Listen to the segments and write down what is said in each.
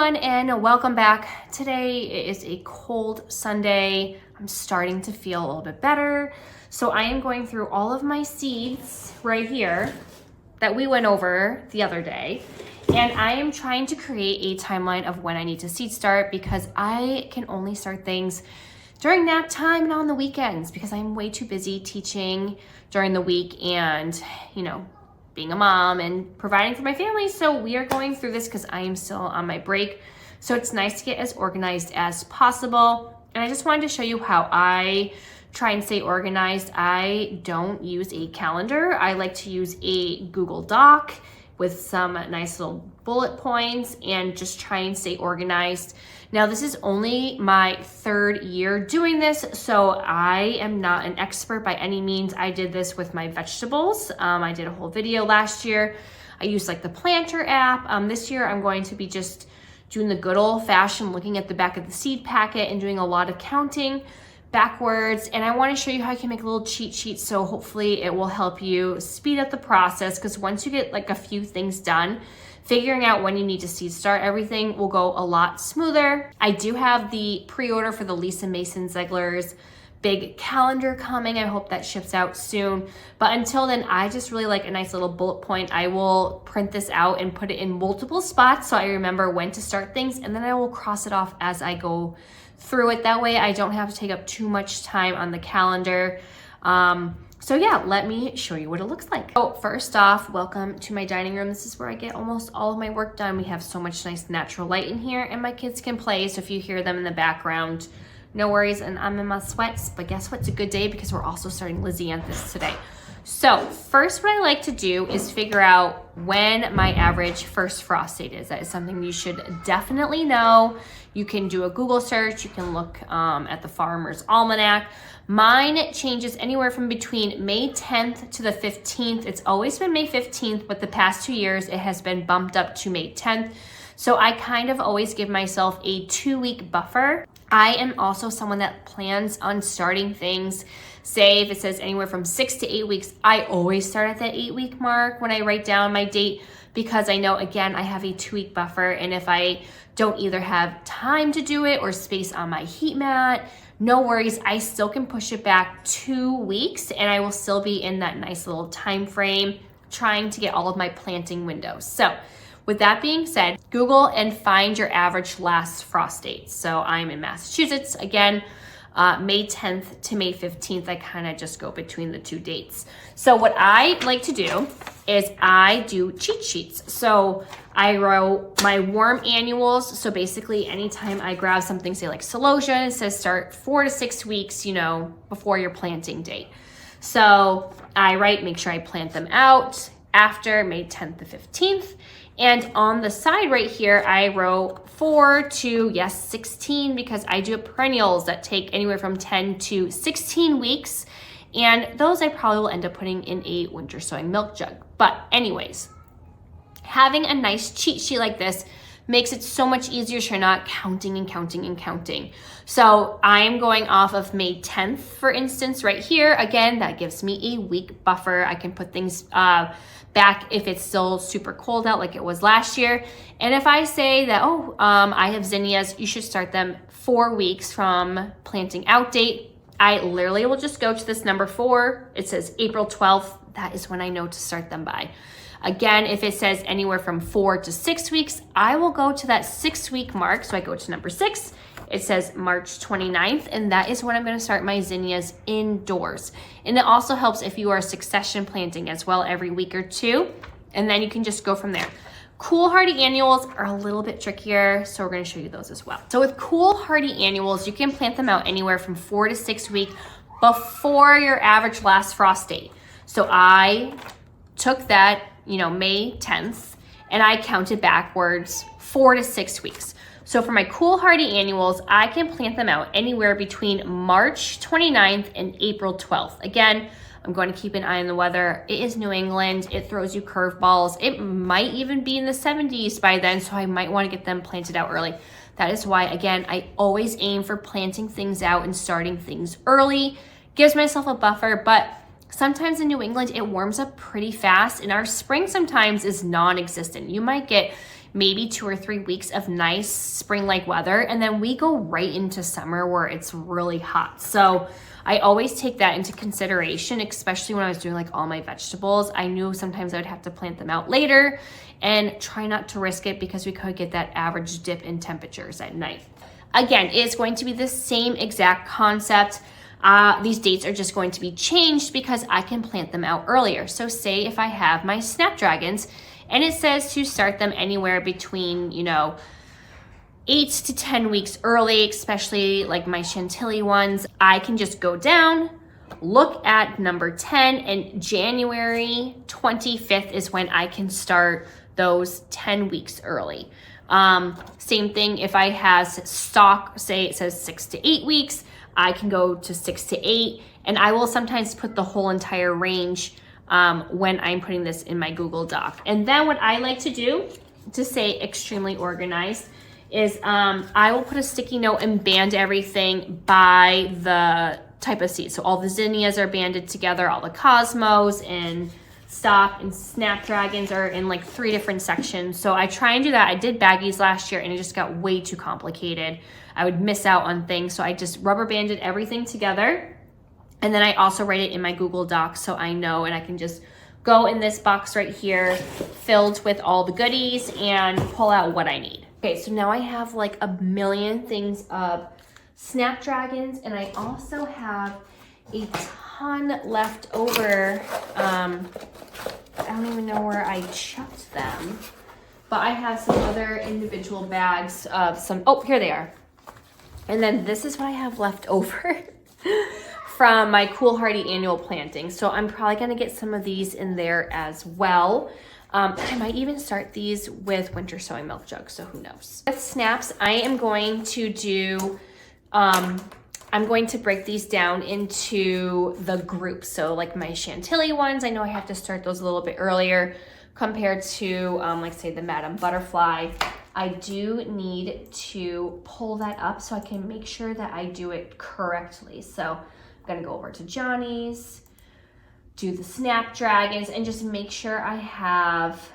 everyone, and welcome back. Today is a cold Sunday. I'm starting to feel a little bit better. So I am going through all of my seeds right here that we went over the other day. And I am trying to create a timeline of when I need to seed start because I can only start things during nap time and on the weekends because I'm way too busy teaching during the week and, being a mom and providing for my family. So we are going through this because I am still on my break. So it's nice to get as organized as possible. And I just wanted to show you how I try and stay organized. I don't use a calendar. I like to use a Google Doc with some nice little bullet points and just try and stay organized. Now, this is only my third year doing this, so I am not an expert by any means. I did this with my vegetables. I did a whole video last year. I used like the planter app. This year, I'm going to be just doing the good old fashioned looking at the back of the seed packet and doing a lot of counting backwards. And I want to show you how you can make a little cheat sheet. So hopefully it will help you speed up the process, because once you get like a few things done, figuring out when you need to seed start everything will go a lot smoother. I do have the pre-order for the Lisa Mason Ziegler's big calendar coming. I hope that ships out soon. But until then, I just really like a nice little bullet point. I will print this out and put it in multiple spots so I remember when to start things, and then I will cross it off as I go through it. That way I don't have to take up too much time on the calendar. So yeah, let me show you what it looks like. So first off, welcome to my dining room. This is where I get almost all of my work done. We have so much nice natural light in here and my kids can play. So if you hear them in the background, no worries. And I'm in my sweats, but guess what? It's a good day because we're also starting Lizzie on this today. So first, what I like to do is figure out when my average first frost date is. That is something you should definitely know. You can do a Google search. You can look at the Farmer's Almanac. Mine changes anywhere from between May 10th to the 15th. It's always been May 15th, but the past 2 years it has been bumped up to May 10th. So I kind of always give myself a 2-week buffer. I am also someone that plans on starting things. Say if it says anywhere from 6 to 8 weeks, I always start at that 8-week mark when I write down my date, because I know, again, I have a 2-week buffer. And if I don't either have time to do it or space on my heat mat, no worries, I still can push it back 2 weeks and I will still be in that nice little time frame trying to get all of my planting windows. So with that being said, Google and find your average last frost date. So I'm in Massachusetts, again, May 10th to May 15th. I kind of just go between the two dates. So what I like to do is I do cheat sheets. So I wrote my warm annuals. So basically anytime I grab something, say like celosia, it says start 4 to 6 weeks, before your planting date. So I write, make sure I plant them out after May 10th to 15th. And on the side right here, I wrote 4 to 16, because I do perennials that take anywhere from 10 to 16 weeks. And those I probably will end up putting in a winter sowing milk jug. But anyways, having a nice cheat sheet like this makes it so much easier so you're not counting and counting and counting. So I'm going off of May 10th, for instance, right here. Again, that gives me a week buffer. I can put things back if it's still super cold out like it was last year. And if I say that, I have zinnias, you should start them 4 weeks from planting out date, I literally will just go to this number 4. It says April 12th. That is when I know to start them by. Again, if it says anywhere from 4 to 6 weeks, I will go to that 6-week mark. So I go to number 6. It says March 29th, and that is when I'm going to start my zinnias indoors. And it also helps if you are succession planting as well every week or two, and then you can just go from there. Cool hardy annuals are a little bit trickier, so we're going to show you those as well. So with cool hardy annuals, you can plant them out anywhere from 4 to 6 weeks before your average last frost date. So I took that, May 10th, and I counted backwards 4 to 6 weeks. So for my cool hardy annuals, I can plant them out anywhere between March 29th and April 12th. Again, I'm going to keep an eye on the weather. It is New England. It throws you curveballs. It might even be in the 70s by then, so I might want to get them planted out early. That is why, again, I always aim for planting things out and starting things early. Gives myself a buffer, but sometimes in New England, it warms up pretty fast, and our spring sometimes is non-existent. You might get maybe 2 or 3 weeks of nice spring-like weather, and then we go right into summer where it's really hot. So I always take that into consideration, especially when I was doing like all my vegetables. I knew sometimes I would have to plant them out later and try not to risk it because we could get that average dip in temperatures at night. Again, it's going to be the same exact concept. These dates are just going to be changed because I can plant them out earlier. So say if I have my snapdragons and it says to start them anywhere between, 8 to 10 weeks early, especially like my Chantilly ones, I can just go down, look at number 10, and January 25th is when I can start those 10 weeks early. Same thing if I has stock, say it says 6 to 8 weeks, I can go to 6 to 8, and I will sometimes put the whole entire range when I'm putting this in my Google Doc. And then what I like to do to stay extremely organized is I will put a sticky note and band everything by the type of seed. So all the zinnias are banded together, all the cosmos and stock and snapdragons are in like 3 different sections. So I try and do that. I did baggies last year and it just got way too complicated. I would miss out on things. So I just rubber banded everything together. And then I also write it in my Google Docs so I know, and I can just go in this box right here filled with all the goodies and pull out what I need. Okay, so now I have like a million things of snapdragons, and I also have a ton left over. I don't even know where I chucked them, but I have some other individual bags of some, oh, here they are. And then this is what I have left over from my Cool Hardy annual planting. So I'm probably gonna get some of these in there as well. I might even start these with winter sowing milk jugs, so who knows. With snaps, I am going to do, I'm going to break these down into the groups. So like my Chantilly ones, I know I have to start those a little bit earlier compared to like say the Madame Butterfly. I do need to pull that up so I can make sure that I do it correctly. So I'm gonna go over to Johnny's, do the snapdragons, and just make sure I have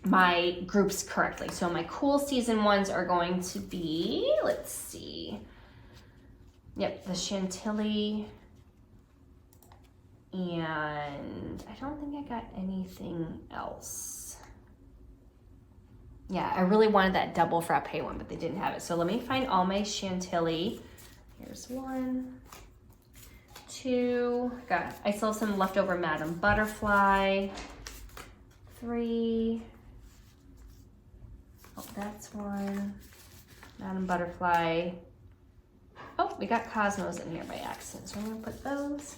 my groups correctly. So my cool season ones are going to be, let's see. Yep, the Chantilly. And I don't think I got anything else. Yeah, I really wanted that double frappe one, but they didn't have it. So let me find all my Chantilly. Here's 1, 2, I still have some leftover Madame Butterfly. 3, oh, that's 1, Madame Butterfly. Oh, we got Cosmos in here by accident, so I'm gonna put those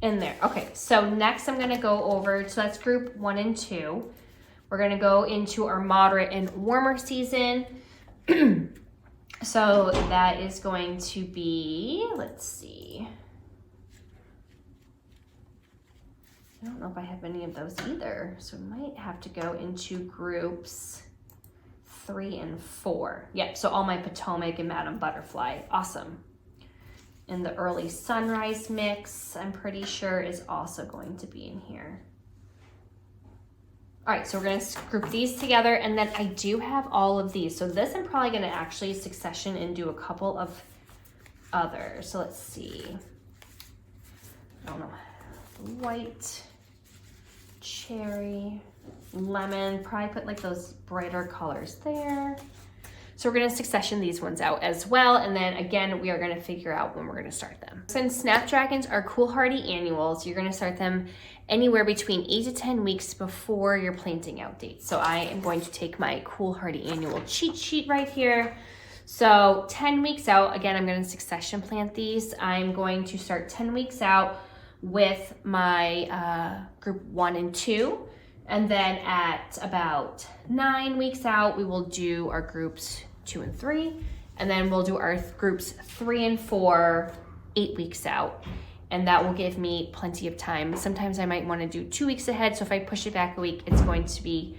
in there. Okay, so next I'm gonna go over, so that's group 1 and 2. We're gonna go into our moderate and warmer season. So that is going to be, let's see. I don't know if I have any of those either. So we might have to go into groups 3 and 4. Yeah, so all my Potomac and Madame Butterfly, awesome. And the early sunrise mix, I'm pretty sure is also going to be in here. All right, so we're gonna group these together, and then I do have all of these. So this I'm probably gonna actually succession and do a couple of others. So let's see. I don't know, white, cherry, lemon, probably put like those brighter colors there. So we're gonna succession these ones out as well. And then again, we are gonna figure out when we're gonna start them. Since snapdragons are Cool Hardy annuals, you're gonna start them anywhere between 8 to 10 weeks before your planting out date. So I am going to take my Cool Hardy annual cheat sheet right here. So 10 weeks out, again, I'm gonna succession plant these. I'm going to start 10 weeks out with my group 1 and 2. And then at about 9 weeks out, we will do our groups 2 and 3. And then we'll do our groups 3 and 4, 8 weeks out. And that will give me plenty of time. Sometimes I might want to do 2 weeks ahead. So if I push it back a week, it's going to be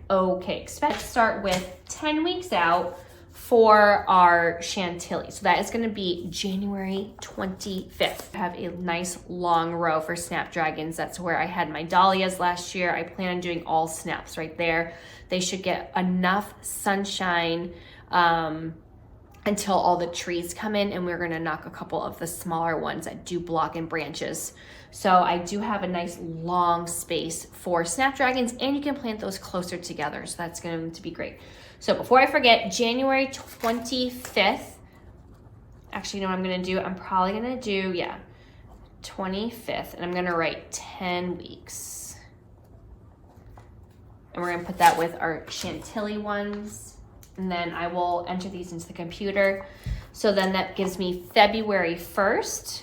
okay. Expect to start with 10 weeks out for our Chantilly. So that is gonna be January 25th. I have a nice long row for snapdragons. That's where I had my dahlias last year. I plan on doing all snaps right there. They should get enough sunshine until all the trees come in, and we're gonna knock a couple of the smaller ones that do block in branches. So I do have a nice long space for snapdragons, and you can plant those closer together. So that's going to be great. So before I forget, January 25th, actually, you know what I'm gonna do? I'm probably gonna do, 25th, and I'm gonna write 10 weeks. And we're gonna put that with our Chantilly ones. And then I will enter these into the computer. So then that gives me February 1st.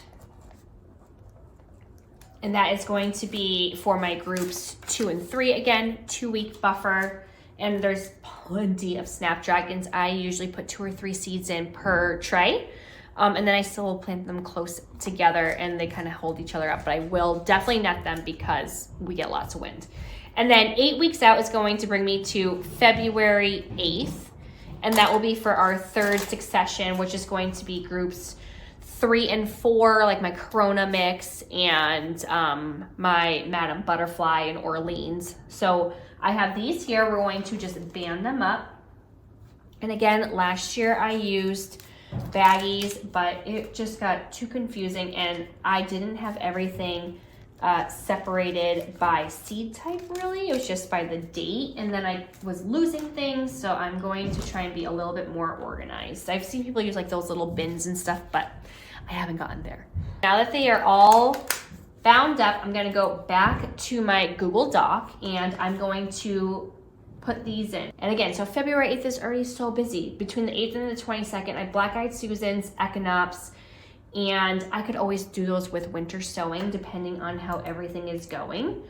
And that is going to be for my groups 2 and 3. Again, 2-week buffer. And there's plenty of snapdragons. I usually put 2 or 3 seeds in per tray. And then I still will plant them close together and they kind of hold each other up. But I will definitely net them because we get lots of wind. And then 8 weeks out is going to bring me to February 8th. And that will be for our 3rd succession, which is going to be groups 3 and 4, like my Corona mix and my Madame Butterfly and Orleans. So I have these here. We're going to just band them up. And again, last year I used baggies, but it just got too confusing and I didn't have everything separated by seed type really. It was just by the date, and then I was losing things, so I'm going to try and be a little bit more organized. I've seen people use like those little bins and stuff, but I haven't gotten there. Now that they are all bound up, I'm gonna go back to my Google Doc and I'm going to put these in. And again, so February 8th is already so busy. Between the 8th and the 22nd, I have Black-Eyed Susans, Echinops, and I could always do those with winter sowing depending on how everything is going.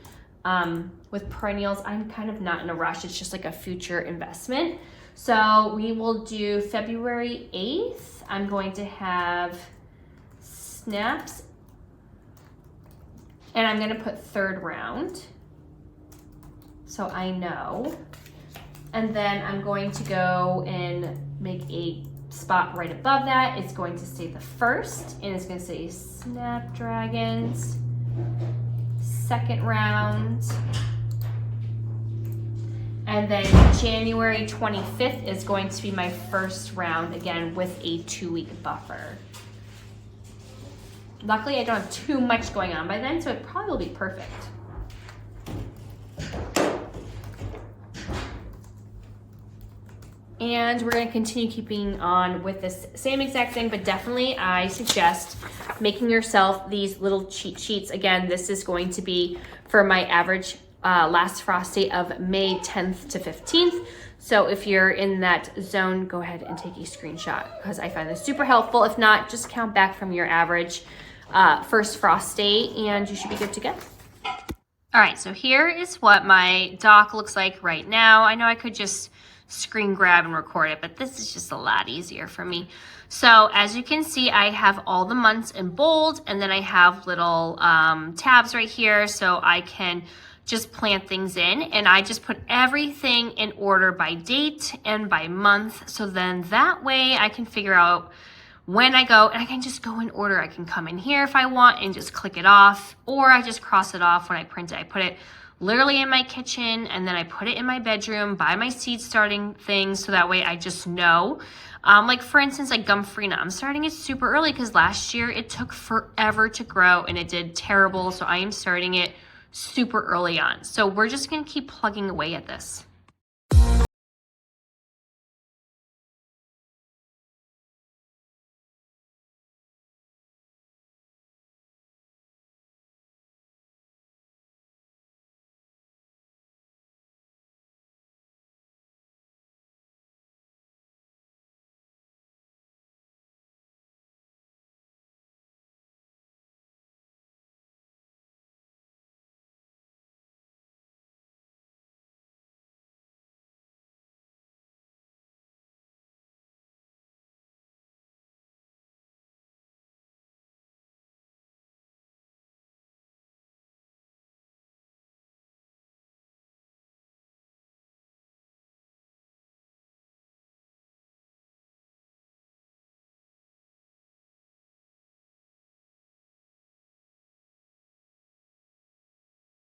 With perennials, I'm kind of not in a rush. It's just like a future investment. So we will do February 8th. I'm going to have snaps, and I'm gonna put 3rd round, so I know. And then I'm going to go and make a spot right above that. It's going to say the 1st, and it's gonna say snapdragons, 2nd round. And then January 25th is going to be my 1st round, again with a 2-week buffer. Luckily, I don't have too much going on by then, so it probably will be perfect. And we're gonna continue keeping on with this same exact thing, but definitely I suggest making yourself these little cheat sheets. Again, this is going to be for my average last frost date of May 10th to 15th. So if you're in that zone, go ahead and take a screenshot because I find this super helpful. If not, just count back from your average first frost date and you should be good to go. All right, so here is what my doc looks like right now. I know I could just screen grab and record it, but this is just a lot easier for me. So as you can see, I have all the months in bold, and then I have little tabs right here so I can just plant things in, and I just put everything in order by date and by month. So then that way I can figure out when I go, and I can just go in order. I can come in here if I want and just click it off, or I just cross it off when I print it. I put it literally in my kitchen, and then I put it in my bedroom by my seed starting things, so that way I just know. Like for instance, like Gumfrina, I'm starting it super early because last year it took forever to grow and it did terrible. So I am starting it super early on. So we're just gonna keep plugging away at this.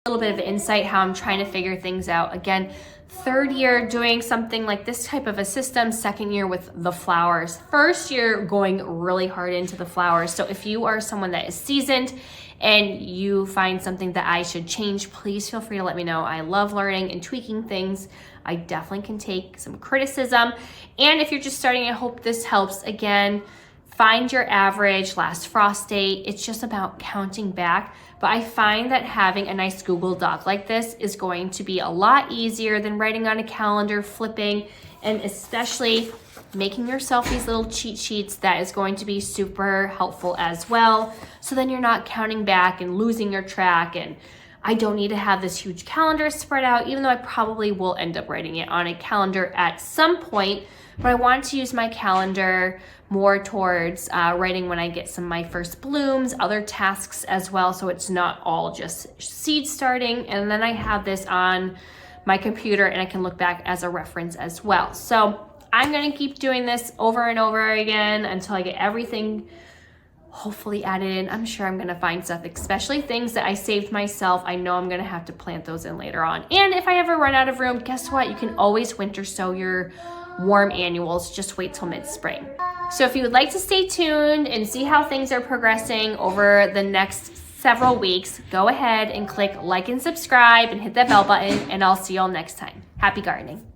little bit of insight how I'm trying to figure things out. Again, 3rd year doing something like this type of a system, 2nd year with the flowers, 1st year going really hard into the flowers. So if you are someone that is seasoned and you find something that I should change, please feel free to let me know. I love learning and tweaking things. I definitely can take some criticism. And if you're just starting, I hope this helps. Again, find your average last frost date. It's just about counting back. But I find that having a nice Google Doc like this is going to be a lot easier than writing on a calendar, flipping, and especially making yourself these little cheat sheets. That is going to be super helpful as well. So then you're not counting back and losing your track. And I don't need to have this huge calendar spread out, even though I probably will end up writing it on a calendar at some point. But I want to use my calendar more towards writing when I get some of my first blooms, other tasks as well, so it's not all just seed starting. And then I have this on my computer and I can look back as a reference as well. So I'm gonna keep doing this over and over again until I get everything hopefully added in. I'm sure I'm gonna find stuff, especially things that I saved myself. I know I'm gonna have to plant those in later on. And if I ever run out of room, guess what? You can always winter sow your warm annuals. Just wait till mid-spring. So if you would like to stay tuned and see how things are progressing over the next several weeks, go ahead and click like and subscribe and hit that bell button, and I'll see you all next time. Happy gardening.